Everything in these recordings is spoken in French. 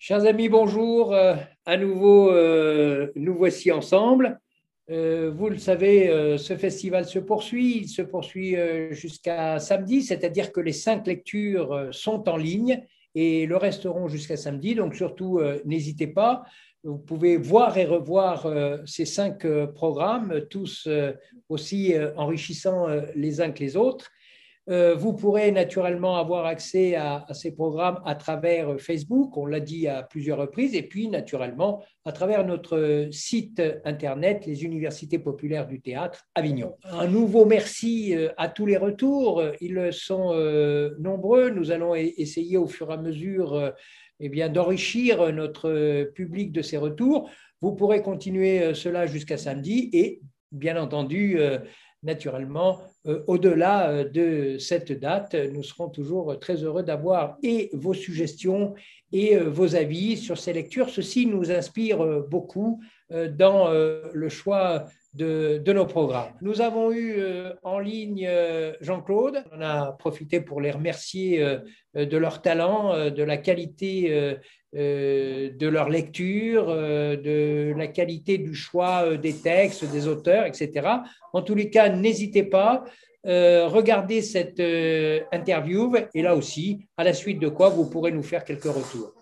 Chers amis, bonjour. À nouveau, nous voici ensemble. Vous le savez, ce festival se poursuit. Il se poursuit jusqu'à samedi, c'est-à-dire que les 5 lectures sont en ligne et le resteront jusqu'à samedi. Donc surtout, n'hésitez pas. Vous pouvez voir et revoir ces 5 programmes, tous aussi enrichissants les uns que les autres. Vous pourrez naturellement avoir accès à ces programmes à travers Facebook, on l'a dit à plusieurs reprises, et puis naturellement à travers notre site internet, les Universités populaires du théâtre Avignon. Un nouveau merci à tous les retours, ils sont nombreux, nous allons essayer au fur et à mesure eh bien, d'enrichir notre public de ces retours. Vous pourrez continuer cela jusqu'à samedi et bien entendu, naturellement, au-delà de cette date, nous serons toujours très heureux d'avoir et vos suggestions et vos avis sur ces lectures. Ceci nous inspire beaucoup dans le choix de nos programmes. Nous avons eu en ligne Jean-Claude. On a profité pour les remercier de leur talent, de la qualité de leur lecture, de la qualité du choix des textes, des auteurs, etc. En tous les cas, n'hésitez pas, regardez cette interview et là aussi, à la suite de quoi vous pourrez nous faire quelques retours.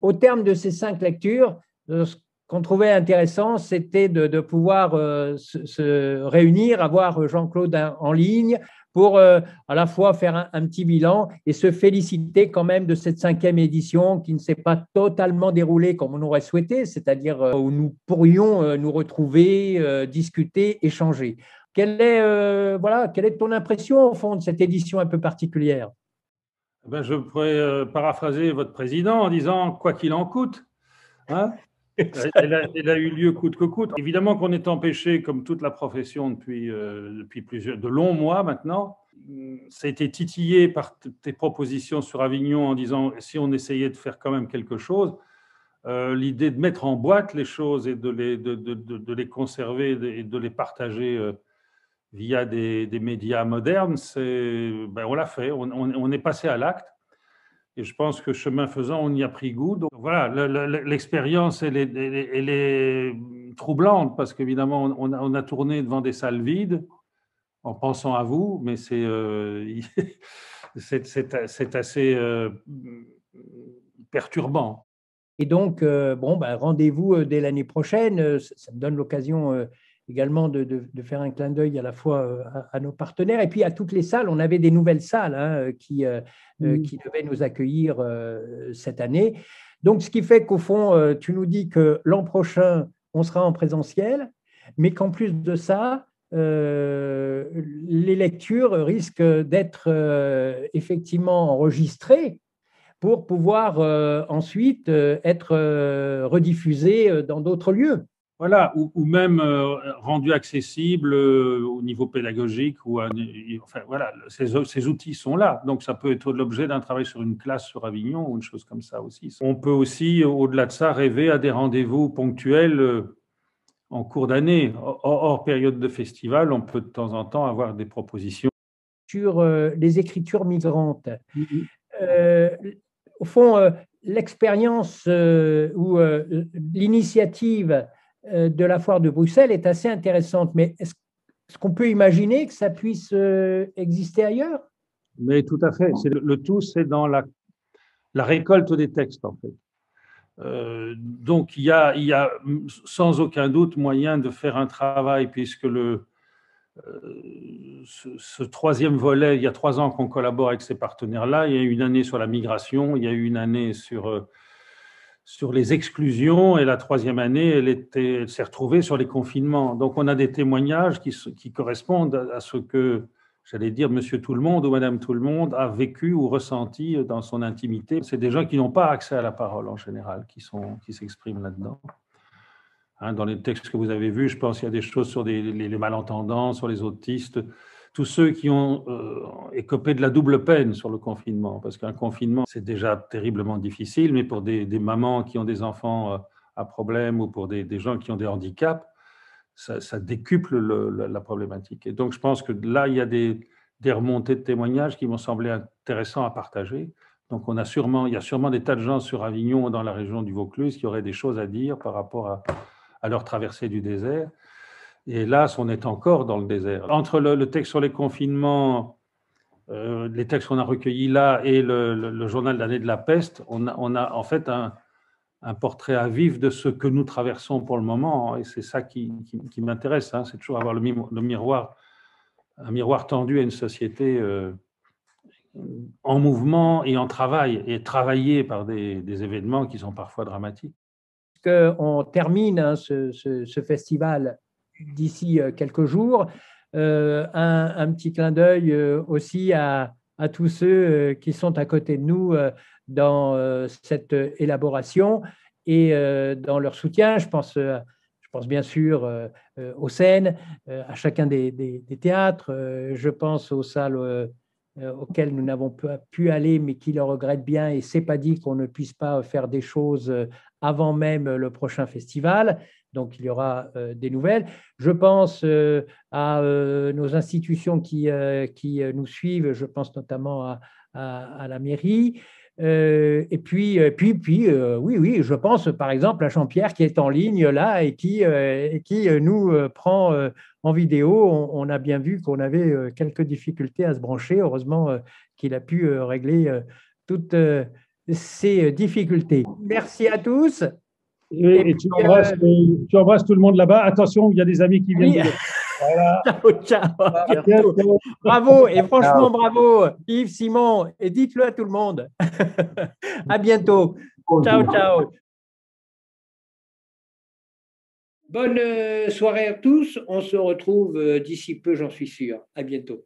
Au terme de ces 5 lectures, ce qu'on trouvait intéressant, c'était de pouvoir se réunir, avoir Jean-Claude en ligne pour à la fois faire un petit bilan et se féliciter quand même de cette 5e édition qui ne s'est pas totalement déroulée comme on aurait souhaité, c'est-à-dire où nous pourrions nous retrouver, discuter, échanger. Quelle est ton impression au fond de cette édition un peu particulière? Je pourrais paraphraser votre président en disant « quoi qu'il en coûte hein ». Elle a eu lieu coûte que coûte. Évidemment qu'on est empêché, comme toute la profession, depuis de longs mois maintenant. Ça a été titillé par tes propositions sur Avignon en disant si on essayait de faire quand même quelque chose. L'idée de mettre en boîte les choses et de les conserver et de les partager via des médias modernes, on l'a fait, on est passé à l'acte. Et je pense que chemin faisant, on y a pris goût. Donc voilà, l'expérience, elle est troublante parce qu'évidemment, on a tourné devant des salles vides en pensant à vous, mais c'est assez perturbant. Et donc, rendez-vous dès l'année prochaine. Ça me donne l'occasion également de faire un clin d'œil à la fois à nos partenaires et puis à toutes les salles. On avait des nouvelles salles qui devaient nous accueillir cette année. Donc, ce qui fait qu'au fond, tu nous dis que l'an prochain, on sera en présentiel, mais qu'en plus de ça, les lectures risquent d'être effectivement enregistrées pour pouvoir ensuite être rediffusé dans d'autres lieux. Voilà, ou même rendu accessible au niveau pédagogique. Voilà, ces outils sont là. Donc, ça peut être l'objet d'un travail sur une classe sur Avignon ou une chose comme ça aussi. On peut aussi, au-delà de ça, rêver à des rendez-vous ponctuels en cours d'année. Hors période de festival, on peut de temps en temps avoir des propositions. Sur les écritures migrantes. Au fond, l'expérience ou l'initiative de la foire de Bruxelles est assez intéressante, mais est-ce qu'on peut imaginer que ça puisse exister ailleurs? Mais tout à fait. Le tout, c'est dans la récolte des textes, en fait. Donc, il y a sans aucun doute moyen de faire un travail, puisque ce 3e volet, il y a 3 ans qu'on collabore avec ces partenaires-là. Il y a eu une année sur la migration, il y a eu une année sur les exclusions, et la 3e année, elle s'est retrouvée sur les confinements. Donc, on a des témoignages qui correspondent à ce que, j'allais dire, Monsieur Tout-le-Monde ou Madame Tout-le-Monde a vécu ou ressenti dans son intimité. C'est des gens qui n'ont pas accès à la parole en général, qui s'expriment là-dedans. Dans les textes que vous avez vus, je pense qu'il y a des choses sur les malentendants, sur les autistes, tous ceux qui ont écopé de la double peine sur le confinement, parce qu'un confinement, c'est déjà terriblement difficile, mais pour des mamans qui ont des enfants à problème ou pour des gens qui ont des handicaps, ça décuple la problématique. Et donc, je pense que là, il y a des remontées de témoignages qui m'ont semblé intéressants à partager. Donc il y a sûrement des tas de gens sur Avignon, dans la région du Vaucluse, qui auraient des choses à dire par rapport à leur traversée du désert. Et hélas, on est encore dans le désert. Entre le texte sur les confinements, les textes qu'on a recueillis là et le journal d'année de la peste, on a en fait un portrait à vif de ce que nous traversons pour le moment. Et c'est ça qui m'intéresse. C'est toujours avoir le miroir, un miroir tendu à une société en mouvement et en travail, et travaillée par des événements qui sont parfois dramatiques. On termine ce festival d'ici quelques jours. Un petit clin d'œil aussi à tous ceux qui sont à côté de nous dans cette élaboration et dans leur soutien. Je pense bien sûr aux scènes, à chacun des théâtres. Je pense aux salles auxquelles nous n'avons pu aller, mais qui le regrettent bien. Et c'est pas dit qu'on ne puisse pas faire des choses avant même le prochain festival. Donc, il y aura des nouvelles. Je pense à nos institutions qui nous suivent. Je pense notamment à la mairie. Et puis, oui, je pense par exemple à Jean-Pierre qui est en ligne là et qui nous prend en vidéo. On a bien vu qu'on avait quelques difficultés à se brancher. Heureusement qu'il a pu régler toutes ces difficultés. Merci à tous. Et tu embrasses tout le monde là-bas. Attention, il y a des amis qui viennent. Voilà. Ciao. Bravo, et franchement, bravo Yves, Simon, et dites-le à tout le monde. À bientôt. Ciao. Bonne soirée à tous. On se retrouve d'ici peu, j'en suis sûr. À bientôt.